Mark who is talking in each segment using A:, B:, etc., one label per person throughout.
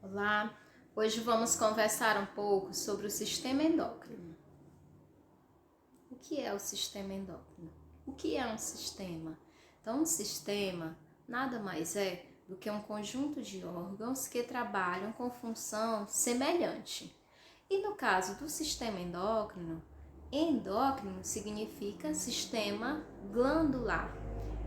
A: Olá, hoje vamos conversar um pouco sobre o sistema endócrino. O que é o sistema endócrino? O que é um sistema? Então, um sistema nada mais é do que um conjunto de órgãos que trabalham com função semelhante. E no caso do sistema endócrino, endócrino significa sistema glandular.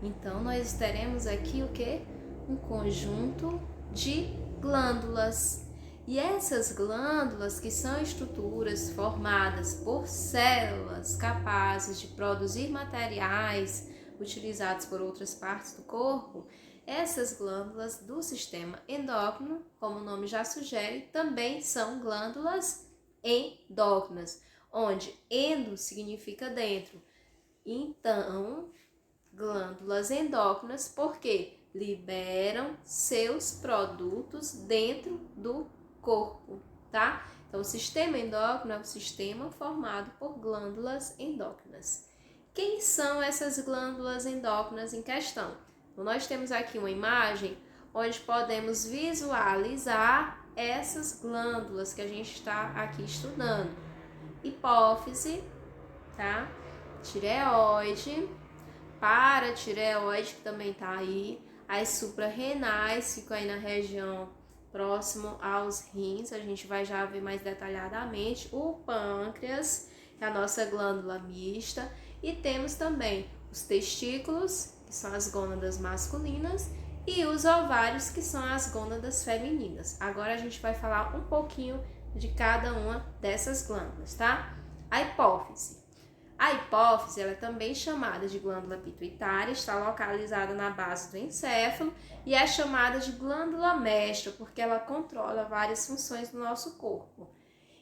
A: Então, nós teremos aqui o que? Um conjunto de glândulas. E essas glândulas, que são estruturas formadas por células capazes de produzir materiais utilizados por outras partes do corpo, essas glândulas do sistema endócrino, como o nome já sugere, também são glândulas endócrinas, onde endo significa dentro. Então, glândulas endócrinas, porque liberam seus produtos dentro do corpo, tá? Então, o sistema endócrino é um sistema formado por glândulas endócrinas. Quem são essas glândulas endócrinas em questão? Então, nós temos aqui uma imagem onde podemos visualizar essas glândulas que a gente está aqui estudando. Hipófise, tá? Tireoide, paratireoide, que também tá aí. As suprarrenais ficam aí na região próximo aos rins, a gente vai já ver mais detalhadamente. O pâncreas, que é a nossa glândula mista, e temos também os testículos, que são as gônadas masculinas, e os ovários, que são as gônadas femininas. Agora a gente vai falar um pouquinho de cada uma dessas glândulas, tá? A hipófise. A hipófise, ela é também chamada de glândula pituitária, está localizada na base do encéfalo e é chamada de glândula mestra, porque ela controla várias funções do nosso corpo.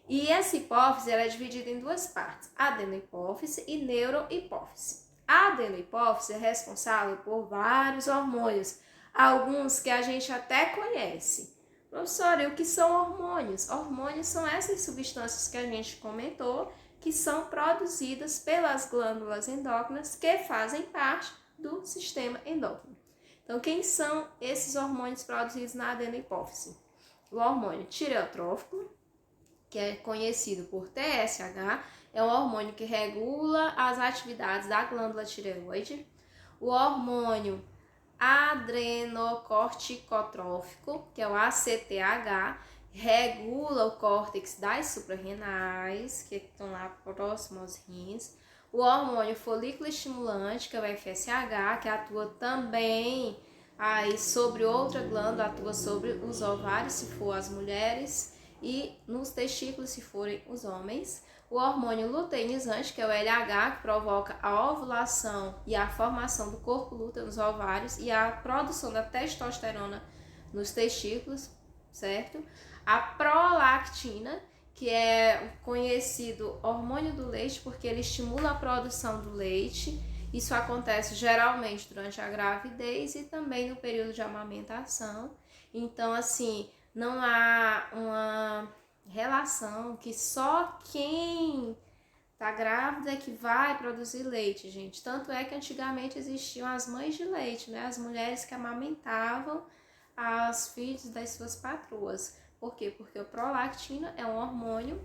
A: E essa hipófise, ela é dividida em duas partes, adenohipófise e neurohipófise. A adenohipófise é responsável por vários hormônios, alguns que a gente até conhece. Professora, e o que são hormônios? Hormônios são essas substâncias que a gente comentou, que são produzidas pelas glândulas endócrinas que fazem parte do sistema endócrino. Então, quem são esses hormônios produzidos na adenohipófise? O hormônio tireotrófico, que é conhecido por TSH, é um hormônio que regula as atividades da glândula tireoide. O hormônio adrenocorticotrófico, que é o ACTH, regula o córtex das suprarrenais, que estão lá próximo aos rins. O hormônio folículo estimulante, que é o FSH, que atua também aí sobre outra glândula, atua sobre os ovários, se for as mulheres, e nos testículos, se forem os homens. O hormônio luteinizante, que é o LH, que provoca a ovulação e a formação do corpo lúteo nos ovários e a produção da testosterona nos testículos, certo? A prolactina, que é o conhecido hormônio do leite, porque ele estimula a produção do leite. Isso acontece geralmente durante a gravidez e também no período de amamentação. Então, assim, não há uma relação que só quem tá grávida é que vai produzir leite, gente. Tanto é que antigamente existiam as mães de leite, né? As mulheres que amamentavam as filhas das suas patroas. Por quê? Porque o prolactina é um hormônio,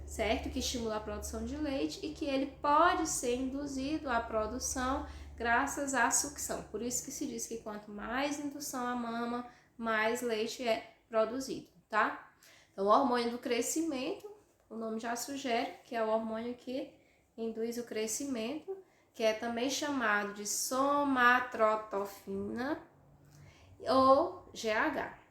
A: certo? Que estimula a produção de leite e que ele pode ser induzido à produção graças à sucção. Por isso que se diz que quanto mais indução à mama, mais leite é produzido, tá? Então, o hormônio do crescimento, o nome já sugere que é o hormônio que induz o crescimento, que é também chamado de somatotropina ou GH.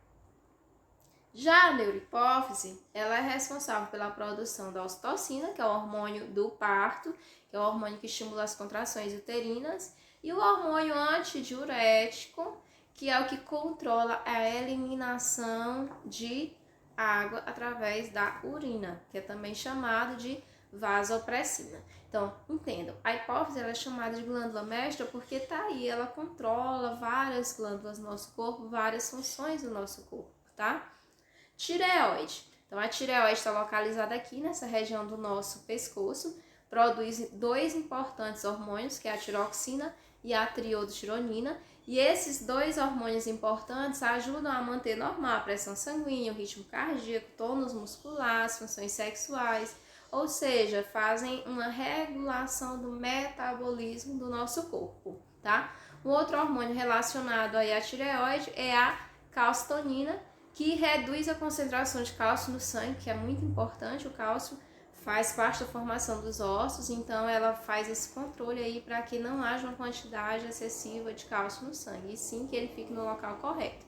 A: Já a neurohipófise, ela é responsável pela produção da ocitocina, que é o hormônio do parto, que é o hormônio que estimula as contrações uterinas, e o hormônio antidiurético, que é o que controla a eliminação de água através da urina, que é também chamado de vasopressina. Então, entendam, a hipófise ela é chamada de glândula mestra porque tá aí, ela controla várias glândulas do nosso corpo, várias funções do nosso corpo, tá? Tireoide. Então, a tireoide está localizada aqui nessa região do nosso pescoço, produz dois importantes hormônios, que é a tiroxina e a triiodtironina. E esses dois hormônios importantes ajudam a manter normal a pressão sanguínea, o ritmo cardíaco, tônus muscular, as funções sexuais, ou seja, fazem uma regulação do metabolismo do nosso corpo, tá? Um outro hormônio relacionado aí à tireoide é a calcitonina, que reduz a concentração de cálcio no sangue, que é muito importante. O cálcio faz parte da formação dos ossos, então ela faz esse controle aí para que não haja uma quantidade excessiva de cálcio no sangue, e sim que ele fique no local correto.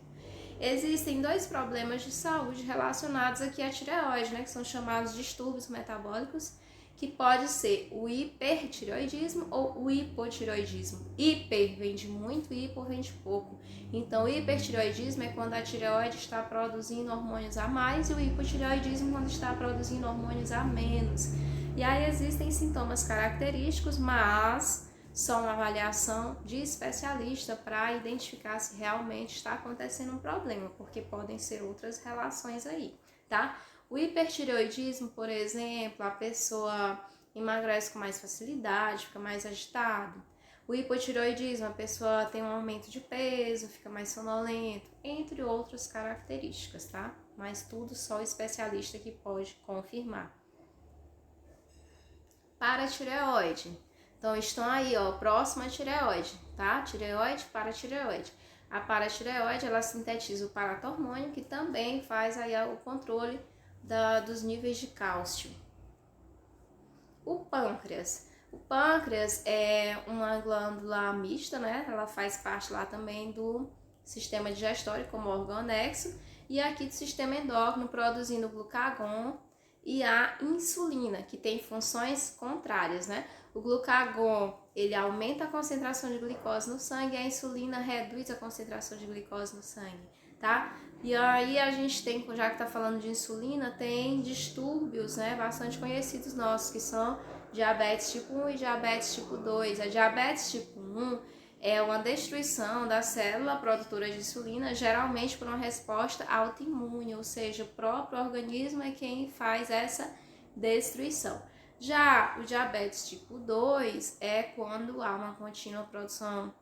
A: Existem dois problemas de saúde relacionados aqui à tireoide, né, que são chamados distúrbios metabólicos, que pode ser o hipertireoidismo ou o hipotireoidismo. Hiper vem de muito e hipo vem de pouco. Então, o hipertireoidismo é quando a tireoide está produzindo hormônios a mais, e o hipotireoidismo quando está produzindo hormônios a menos. E aí existem sintomas característicos, mas só uma avaliação de especialista para identificar se realmente está acontecendo um problema, porque podem ser outras relações aí, tá? O hipertireoidismo, por exemplo, a pessoa emagrece com mais facilidade, fica mais agitado. O hipotireoidismo, a pessoa tem um aumento de peso, fica mais sonolento, entre outras características, tá? Mas tudo só o especialista que pode confirmar. Paratireoide. Então, estão aí, ó, próxima à tireoide, tá? Tireoide, paratireoide. A paratireoide, ela sintetiza o paratormônio, que também faz aí o controle dos níveis de cálcio. O pâncreas. O pâncreas é uma glândula mista, né? Ela faz parte lá também do sistema digestório como órgão anexo, e aqui do sistema endócrino, produzindo o glucagon e a insulina, que tem funções contrárias, né? O glucagon, ele aumenta a concentração de glicose no sangue, e a insulina reduz a concentração de glicose no sangue, tá? E aí a gente tem, já que tá falando de insulina, tem distúrbios, né, bastante conhecidos nossos, que são diabetes tipo 1 e diabetes tipo 2. A diabetes tipo 1 é uma destruição da célula produtora de insulina, geralmente por uma resposta autoimune, ou seja, o próprio organismo é quem faz essa destruição. Já o diabetes tipo 2 é quando há uma contínua produção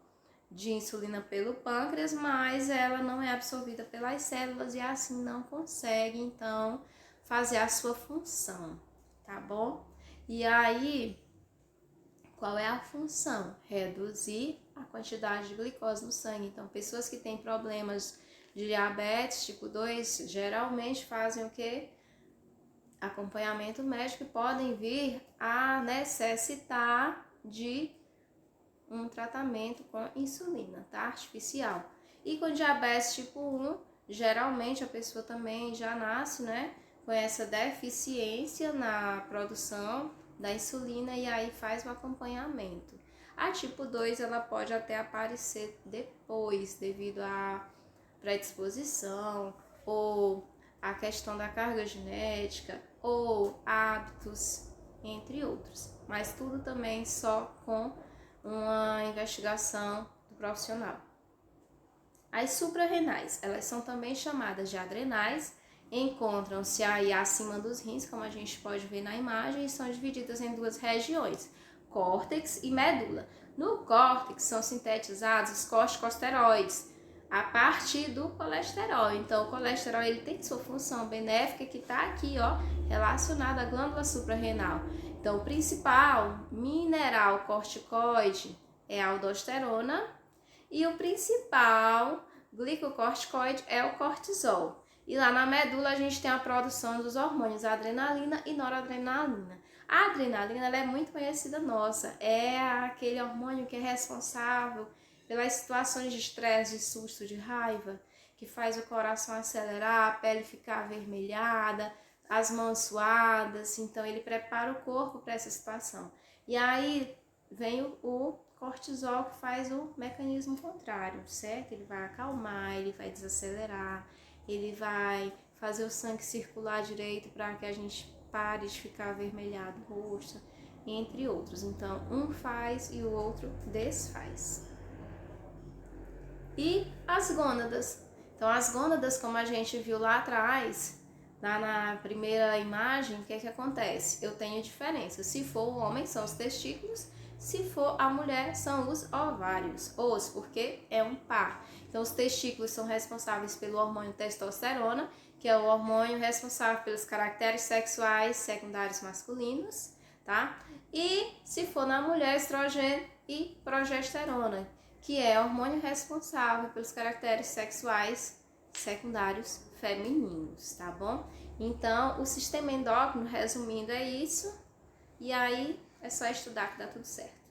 A: de insulina pelo pâncreas, mas ela não é absorvida pelas células e assim não consegue, então, fazer a sua função, tá bom? E aí, qual é a função? Reduzir a quantidade de glicose no sangue. Então, pessoas que têm problemas de diabetes tipo 2, geralmente fazem o quê? Acompanhamento médico, e podem vir a necessitar de um tratamento com insulina, tá? Artificial. E com diabetes tipo 1, geralmente a pessoa também já nasce, né, com essa deficiência na produção da insulina, e aí faz o acompanhamento. A tipo 2, ela pode até aparecer depois, devido à predisposição, ou a questão da carga genética, ou hábitos, entre outros. Mas tudo também só com uma investigação do profissional. As suprarrenais, elas são também chamadas de adrenais, encontram-se aí acima dos rins, como a gente pode ver na imagem, e são divididas em duas regiões, córtex e medula. No córtex são sintetizados os corticosteroides, a partir do colesterol. Então, o colesterol, ele tem sua função benéfica, que está aqui, ó, relacionada à glândula suprarrenal. Então, o principal mineral corticoide é a aldosterona, e o principal glicocorticoide é o cortisol. E lá na medula a gente tem a produção dos hormônios adrenalina e noradrenalina. A adrenalina, ela é muito conhecida nossa, é aquele hormônio que é responsável pelas situações de estresse, de susto, de raiva, que faz o coração acelerar, a pele ficar avermelhada, as mãos suadas. Então ele prepara o corpo para essa situação. E aí vem o cortisol, que faz o mecanismo contrário, certo? Ele vai acalmar, ele vai desacelerar, ele vai fazer o sangue circular direito para que a gente pare de ficar avermelhado o rosto, entre outros. Então, um faz e o outro desfaz. E as gônadas? Então, as gônadas, como a gente viu lá atrás, lá na primeira imagem, o que é que acontece? Eu tenho diferença. Se for o homem, são os testículos. Se for a mulher, são os ovários. Os, porque é um par. Então, os testículos são responsáveis pelo hormônio testosterona, que é o hormônio responsável pelos caracteres sexuais secundários masculinos, tá? E se for na mulher, estrogênio e progesterona, que é o hormônio responsável pelos caracteres sexuais secundários femininos, tá bom? Então, o sistema endócrino, resumindo, é isso. E aí, é só estudar que dá tudo certo.